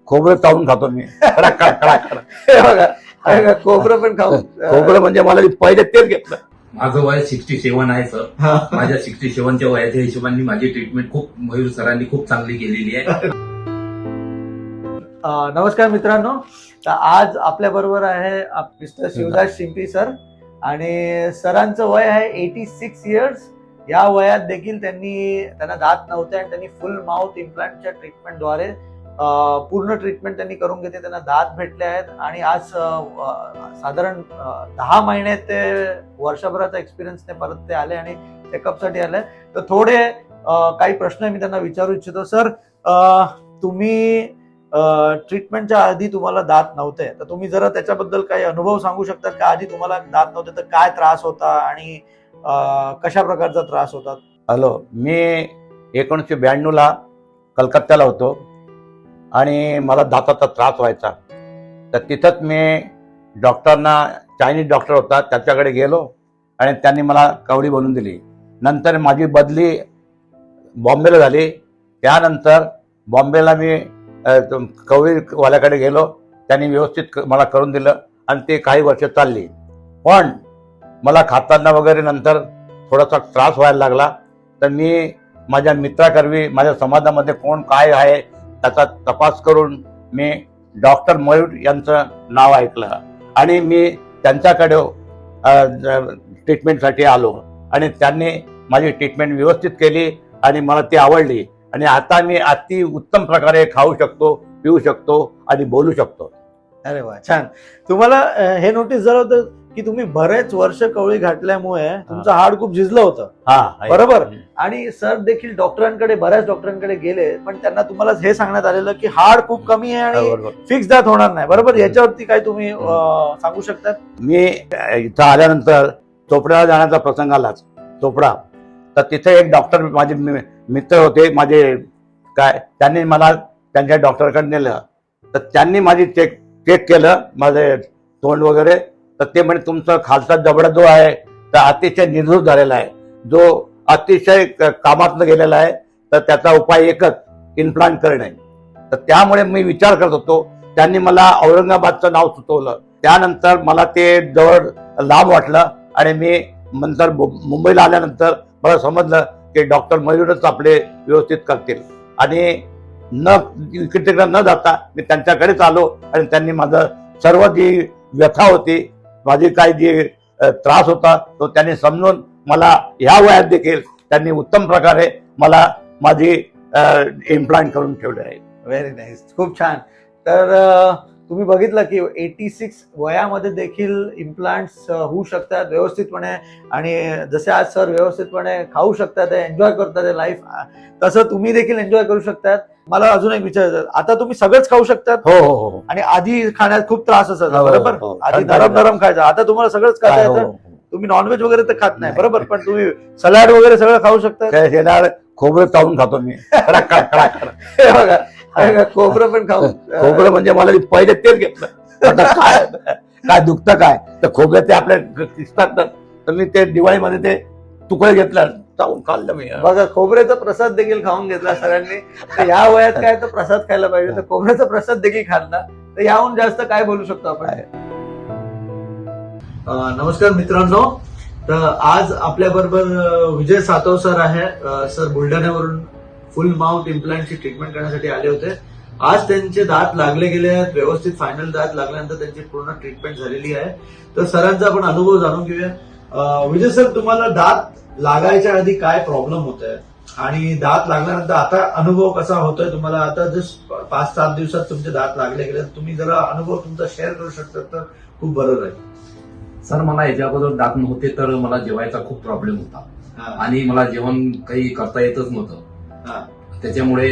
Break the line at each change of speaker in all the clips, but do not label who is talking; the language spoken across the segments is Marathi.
खोबरं चावून खातो मी. कडक कडक कडक कडक.
हे बघा खोबरं पण खाऊ.
खोबरं म्हणजे मला पहिले तेच घेतलं.
माझं वय 67 आहे सर. माझ्या 67च्या वयाच्या हिशोबाने माझी ट्रीटमेंट खूप मयूर सरांनी खूप चांगली केलेली आहे.
नमस्कार मित्रांनो, तर आज आपल्या बरोबर आहे मिस्टर शिवदास शिंपी सर आणि सरांचं वय आहे 86 इयर्स. या वयात देखील त्यांना दात नव्हते आणि त्यांनी फुल माउथ इम्प्लांटच्या ट्रीटमेंटद्वारे पूर्ण ट्रीटमेंट त्यांनी करून घेतली. त्यांना दात भेटले आहेत आणि आज साधारण 10 महिने ते वर्षभराचा एक्सपिरियन्सने परत ते आले आणि चेकअपसाठी आले. तर थोडे काही प्रश्न मी त्यांना विचारू इच्छितो. सर, तुम्ही ट्रीटमेंटच्या आधी तुम्हाला दात नव्हते, तर तुम्ही जरा त्याच्याबद्दल काही अनुभव सांगू शकतात का? आधी तुम्हाला दात नव्हते तर काय त्रास होता आणि कशा प्रकारचा त्रास होता?
हॅलो, मी 1992ला कलकत्त्याला होतो आणि मला दाताचा त्रास व्हायचा. तर तिथंच मी डॉक्टरना, चायनीज डॉक्टर होता त्याच्याकडे गेलो आणि त्यांनी मला कवडी बनवून दिली. नंतर माझी बदली बॉम्बेला झाली. त्यानंतर बॉम्बेला मी कवडीवाल्याकडे गेलो. त्यांनी व्यवस्थित मला करून दिलं आणि ते काही वर्ष चालली. पण मला खाताना वगैरे नंतर थोडासा त्रास व्हायला लागला. तर मी माझ्या मित्राकरवी माझ्या समाजामध्ये कोण काय आहे त्याचा तपास करून मी डॉक्टर मयूर यांचं नाव ऐकलं आणि मी त्यांच्याकडे ट्रीटमेंटसाठी आलो आणि त्यांनी माझी ट्रीटमेंट व्यवस्थित केली आणि मला ती आवडली आणि आता मी अति उत्तम प्रकारे खाऊ शकतो, पिऊ शकतो आणि बोलू शकतो.
अरे वा, छान. तुम्हाला हे नोटीस झालं होतं की तुम्ही बरेच वर्ष कवळी घातल्यामुळे तुमचं हाड खूप झिजलं होतं, बरोबर? आणि सर देखील बऱ्याच डॉक्टरांकडे गेले, पण त्यांना तुम्हाला हे सांगण्यात आलेलं की हाड खूप कमी आहे आणि फिक्स दात होणार नाही, बरोबर? याच्यावरती काय तुम्ही सांगू शकतात?
मी इथं आल्यानंतर चोपड्याला जाण्याचा प्रसंग आलाच. चोपडा, तर तिथे एक डॉक्टर माझे मित्र होते माझे, त्यांनी मला त्यांच्या डॉक्टरकडे नेलं. तर त्यांनी माझी चेक केलं माझे तोंड वगैरे. तर ते म्हणजे तुमचा खालचा जबडा जो आहे तो अतिशय निर्धूत झालेला आहे, जो अतिशय कामातनं गेलेला आहे. तर त्याचा उपाय एकच, इम्प्लांट करणे. तर त्यामुळे मी विचार करत होतो. त्यांनी मला औरंगाबादचं नाव सुचवलं. त्यानंतर मला ते जवळ लांब वाटलं आणि मी नंतर मुंबईला आल्यानंतर मला समजलं की डॉक्टर मयूरच आपले व्यवस्थित करतील आणि इकडे तिकडे न जाता मी त्यांच्याकडेच आलो आणि त्यांनी माझं सर्व जी व्यथा होती, माझी काय जी त्रास होता तो त्यांनी समजून मला ह्या वयात देखील त्यांनी उत्तम प्रकारे मला माझी इम्प्लांट करून ठेवले आहे.
व्हेरी नाईस, खूप छान. तर तुम्ही बघितलं की 86 वयामध्ये देखील इम्प्लांट्स होऊ शकतात व्यवस्थितपणे आणि जसे आज सर व्यवस्थितपणे खाऊ शकतात, एन्जॉय करतात लाईफ, तसं तुम्ही देखील एन्जॉय करू शकतात. मला अजून एक विचारायचं, आता तुम्ही सगळंच खाऊ शकतात?
हो हो हो.
आणि आधी खाण्यात खूप त्रास असायचा, बरोबर? आधी नरम खायचा, आता तुम्हाला सगळंच खाता येतं. तुम्ही नॉनव्हेज वगैरे तर खात नाही, बरोबर? पण तुम्ही सलाड वगैरे सगळं खाऊ शकता.
खोबरं चावून खातो मी.
हे बघा खोबरं पण खाऊ.
खोबरं म्हणजे मला पहिले तेच घेतलं. काय दुखतं काय तर खोबरं ते आपल्या दिसतात. तर मी ते दिवाळीमध्ये ते तुकडे घेतलं, चावून खाल्लं मी.
बघा, खोबऱ्याचा प्रसाद देखील खाऊन घेतला सरांनी. तर या वयात काय तर प्रसाद खायला पाहिजे, तर खोबऱ्याचा प्रसाद देखील खाल्ला. तर याहून जास्त काय बोलू शकतो आपण? नमस्कार मित्रांनो, तर आज आपल्या बरोबर विजय सातव सर आहे. सर बुलढाण्यावरून फुल माउथ इम्प्लांटची ट्रीटमेंट करण्यासाठी आले होते. आज त्यांचे दात लागले गेले आहेत व्यवस्थित. फायनल दात लागल्यानंतर त्यांची पूर्ण ट्रीटमेंट झालेली आहे. तर सरांचा आपण अनुभव जाणून घेऊया. विजय सर, तुम्हाला दात लागायच्या आधी काय प्रॉब्लेम होत आहे आणि दात लागल्यानंतर आता अनुभव कसा होतोय तुम्हाला? आता जस्ट 5-7 दिवसात तुमचे दात लागले गेले, तुम्ही जरा अनुभव तुमचा शेअर करू शकता तर खूप बरं राहील.
सर, मला याच्या अगोदर दात नव्हते तर मला जेवायचा खूप प्रॉब्लेम होता आणि मला जेवण काही करता येतच नव्हतं. त्याच्यामुळे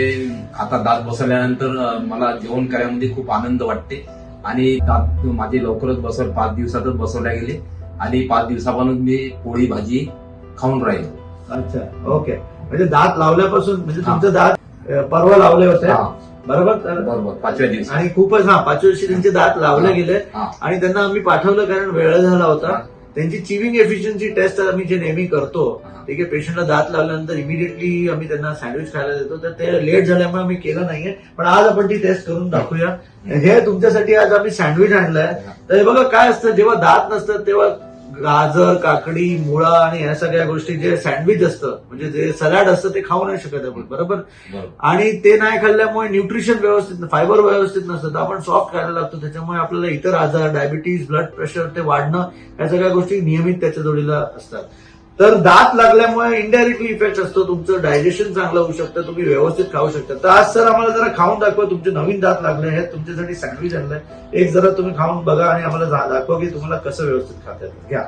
आता दात बसवल्यानंतर मला जेवण करण्यामध्ये खूप आनंद वाटते आणि दात माझे लवकरच 5 दिवसातच बसवल्या गेले आणि 5 दिवसापासून मी पोळी भाजी खाऊन राहिलो.
अच्छा, ओके. म्हणजे दात लावल्यापासून, म्हणजे तुमचे दात परवा लावले होते, बरोबर?
बरोबर, 5व्या दिवशी.
आणि खूपच 5व्या दिवशी त्यांचे दात लावले गेले आणि त्यांना आम्ही पाठवलं कारण वेळ झाला होता. त्यांची चिविंग एफिशियन्सी टेस्ट आम्ही जे नेहमी करतो, ठीक आहे, पेशंटला दात लागल्यानंतर इमिडिएटली आम्ही त्यांना सँडविच खायला देतो, तर ते लेट झाल्यामुळे आम्ही केलं नाहीये, पण आज आपण ती टेस्ट करून दाखवूया. हे तुमच्यासाठी आज आम्ही सँडविच आणलंय. तर हे बघा काय असतं, जेव्हा दात नसतात तेव्हा गाजर, काकडी, मुळा आणि ह्या सगळ्या गोष्टी जे सँडविच असतं, म्हणजे जे सलाड असतं ते खाऊ नाही शकत आपण, बरोबर. आणि ते नाही खाल्ल्यामुळे न्यूट्रिशन व्यवस्थित, फायबर व्यवस्थित नसतं, तर आपण सॉफ्ट खायला लागतो, त्याच्यामुळे आपल्याला इतर आजार, डायबिटीज, ब्लड प्रेशर ते वाढणं, या सगळ्या गोष्टी नियमित त्याच्या जोडीला असतात. तर दात लागल्यामुळे इनडायरेक्टली इफेक्ट असतो, तुमचं डायजेशन चांगलं होऊ शकतं, तुम्ही व्यवस्थित खाऊ शकता. तर आज सर आम्हाला जरा खाऊन दाखवा, तुमचे नवीन दात लागले आहेत, तुमच्यासाठी सँडविच आणलंय, एक जरा तुम्ही खाऊन बघा आणि आम्हाला दाखवा की तुम्हाला कसं व्यवस्थित खाता येतं. घ्या.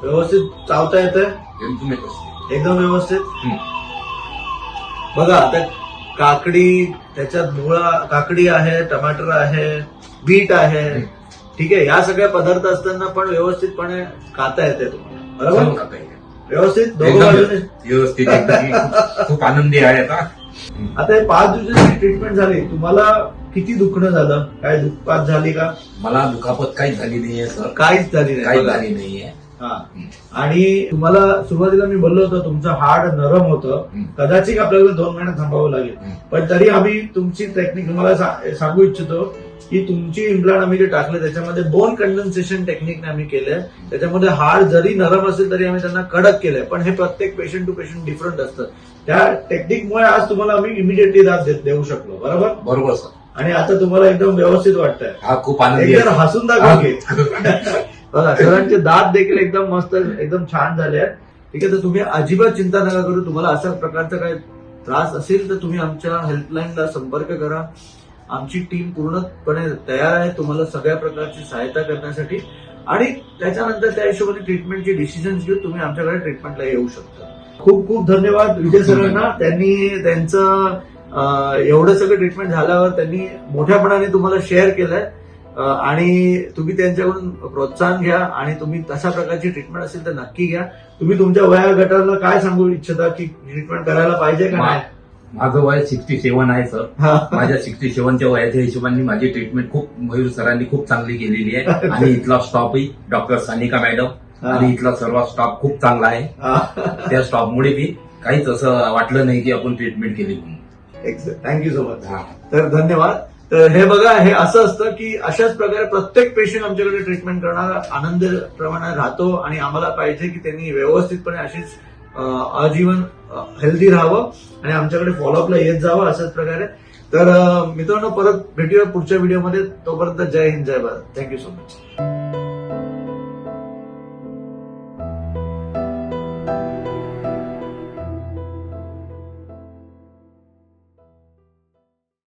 व्यवस्थित चावता येतंय एकदम व्यवस्थित. बघा आता काकडी, त्याच्यात मुळा, काकडी आहे, टमाटर आहे, बीट आहे, ठीक आहे, या सगळ्या पदार्थ असताना पण व्यवस्थितपणे खाता येते तुम्हाला, बरोबर. व्यवस्थित दोघं बाजूने
व्यवस्थित खूप आनंदी आहे.
आता हे 5 दिवसाची ट्रीटमेंट झाली, तुम्हाला किती दुखणं झालं, काय दुखपात झाली का?
मला दुखापत काहीच झाली नाहीये सर,
काहीच झाली नाही.
काहीच झाली नाहीये.
आणि तुम्हाला सुरुवातीला मी बोललो होतो तुमचं हाड नरम होतं, कदाचित आपल्याला 2 महिने थांबावं लागेल, पण तरी आम्ही तुमची टेक्निक तुम्हाला सांगू इच्छितो की तुमची इम्प्लांट आम्ही जे टाकले त्याच्यामध्ये बोन कंडेन्सेशन टेक्निकने आम्ही केलंय. त्याच्यामध्ये हाड जरी नरम असेल तरी आम्ही त्यांना कडक केलंय, पण हे प्रत्येक पेशंट टू पेशंट डिफरंट असतं. त्या टेक्निकमुळे आज तुम्हाला आम्ही इमिडिएटली दात देऊ शकलो, बरोबर.
बरोबर सर.
आणि आता तुम्हाला एकदम व्यवस्थित वाटतंय.
हा खूप आनंदी
एकदम हसून दाखवा की. बघा सरांचे दात देखील एकदम मस्त, एकदम छान झाले आहेत, ठीक आहे. तर तुम्ही अजिबात चिंता नका करू. तुम्हाला अशा प्रकारचा काही त्रास असेल तर तुम्ही आमच्या हेल्पलाईनला संपर्क करा. आमची टीम पूर्णपणे तयार आहे तुम्हाला सगळ्या प्रकारची सहायता करण्यासाठी, आणि त्याच्यानंतर त्या हिशोबाने ट्रीटमेंटचे डिसिजन घेऊन तुम्ही आमच्याकडे ट्रीटमेंटला येऊ शकता. खूप खूप धन्यवाद विजय सरांना. त्यांनी त्यांचं एवढं सगळं ट्रीटमेंट झाल्यावर त्यांनी मोठ्यापणाने तुम्हाला शेअर केलंय, आणि तुम्ही त्यांच्याकडून प्रोत्साहन घ्या, आणि तुम्ही तशा प्रकारची ट्रीटमेंट असेल तर नक्की घ्या. तुम्ही तुमच्या वया गटाला काय सांगू इच्छिता की ट्रीटमेंट करायला पाहिजे का नाही?
माझं वय 67 आहे सर. माझ्या 67च्या वयाच्या हिशोबाने माझी ट्रीटमेंट खूप मयूर सरांनी खूप चांगली केलेली आहे, आणि इथला स्टॉफही डॉक्टर सानिका मॅडम आणि इथला सर्व स्टॉफ खूप चांगला आहे. त्या स्टॉफमुळे बी काहीच असं वाटलं नाही की आपण ट्रीटमेंट केली म्हणून.
Thank you so much. तर धन्यवाद. तर हे बघा, हे असं असतं की अशाच प्रकारे प्रत्येक पेशंट आमच्याकडे ट्रीटमेंट करणारा आनंदप्रमाणे राहतो, आणि आम्हाला पाहिजे की त्यांनी व्यवस्थितपणे अशीच आजीवन हेल्दी राहावं आणि आमच्याकडे फॉलोअपला येत जावं अशाच प्रकारे. तर मित्रांनो, परत भेटूया पुढच्या व्हिडिओमध्ये. तोपर्यंत जय हिंद, जय भारत. Thank you so much.